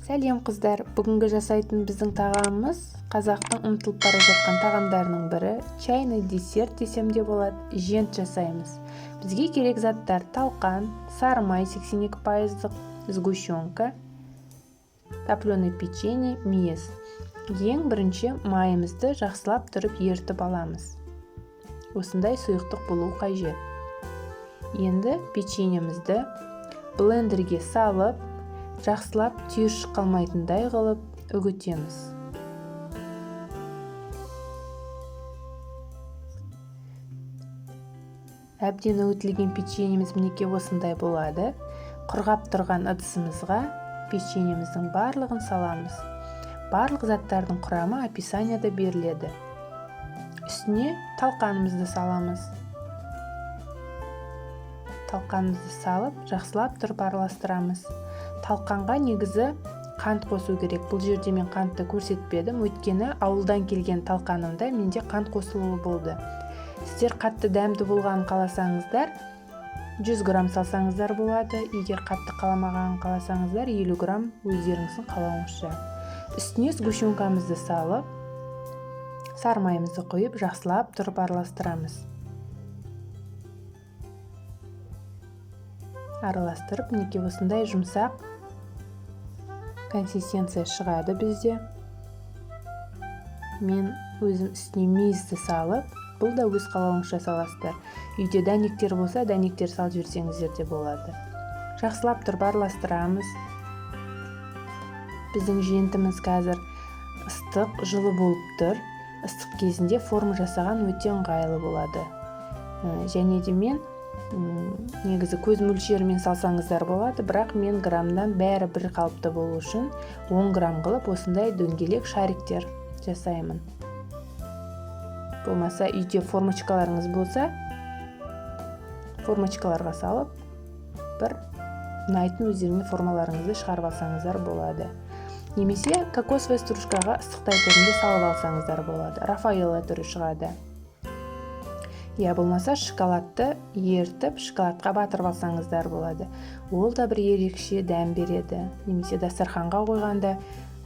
Сәлем қыздар, бүгінгі жасайтын біздің тағамымыз қазақтың ұмытылып бара жатқан тағамдарының бірі, чайный десерт десем де болады, жент жасаймыз. Бізге керек заттар: талқан, сары май 82%, сгущенка, топленое печенье, мейіз. Ең бірінші майымызды жақсылап тұрып ертіп аламыз. Осындай сұйықтық болу қажет. Енді печеньемізді блендерге салып, жақсылап түйіршік қалмайтындай қылып үгітеміз. Әбден үгітілген печеньеміз мінекей осындай болады. Құрғап тұрған ыдысымызға печеньеміздің барлығын саламыз. Барлық заттардың құрамы описанияда беріледі. Үстіне талқанымызды саламыз. Талқанымызды салып, жақсылап тұрып араластырамыз. Талқанға негізі қант қосу керек. Бұл жерде мен қантты көрсетпедім, өйткені ауылдан келген талқанымда менде қант қосылуы болды. Сіздер қатты дәмді болғанын қаласаңыздар, 100 грамм салсаңыздар болады. Егер қатты қаламағанын қаласаңыздар, 50 грамм өздеріңіздің қалауыңызша. Үстіне сгущенкамызды салып, сары майымызды қойып, жақсылап тұрып араластырамыз. Араластырып, мінекей осындай жұмсақ консистенция шығады бізде. Мен өзім үстіне мейізді салып, бұл да өз қалауыңызша саласыздар. Үйде дәнектер болса, дәнектер салып жіберсеңіздер де болады. Жақсылап тұрып араластырамыз. Біздің жентіміз қазір ыстық, жылы болып тұр. Ыстық кезінде форма жасаған өте ыңғайлы болады. Және де мен негізі көз мөлшерімен салсаңыздар болады, бірақ мен граммнан бәрі бір қалыпты болу үшін 10 грамм қылып осындай дөңгелек шариктер жасаймын. Болмаса үйде формочкаларыңыз болса, формочкаларға салып, бір ұнайтын өздеріңе формаларыңызды шығарып алсаңыздар болады. Немесе кокосовый стружкаға ыстықтай түрінде салып алсаңыздар болады. Рафаэлло түрі шығады. Я болмаса шоколадты ертіп, шоколадқа батырып алсаңыздар болады. Ол да бір ерекше дәм береді. Немесе дастарханға қойғанда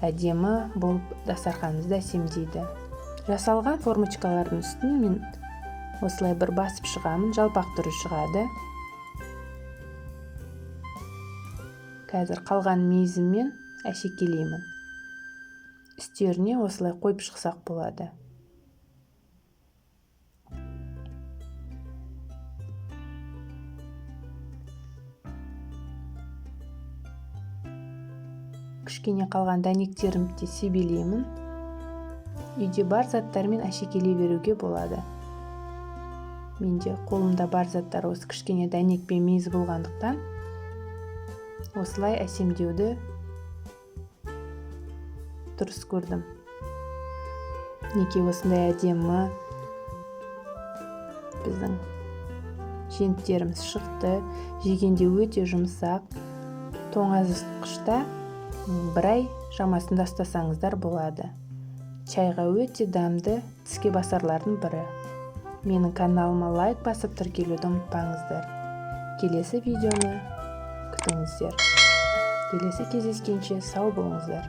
әдемі болып дастарханыңызды әсемдейді. Жасалған формочкалардың үстін мен осылай бір басып шығамын, жалпақ түрі шығады. Қазір қалған мейізіммен әшекейлеймін. Үстеріне осылай қойып шықсақ болады. Кішкене қалған дәнектерімді себелеймін. Үйде бар заттармен әшекелей беруге болады. Менде қолымда бар заттар осы кішкене дәнек пен мейіз болғандықтан осылай әсемдеуді дұрыс көрдім. Неке осындай әдемі біздің женттеріміз шықты. Жегенде өте жұмсақ. Тоңазытқышта бір ай шамасында ұстасаңыздар болады. Чайға өте дәмді тіске басарлардың бірі. Менің каналыма лайк басып тіркелуді ұмытпаңыздар. Келесі видеоны күтіңіздер. Келесі кездескенше сау болыңыздар.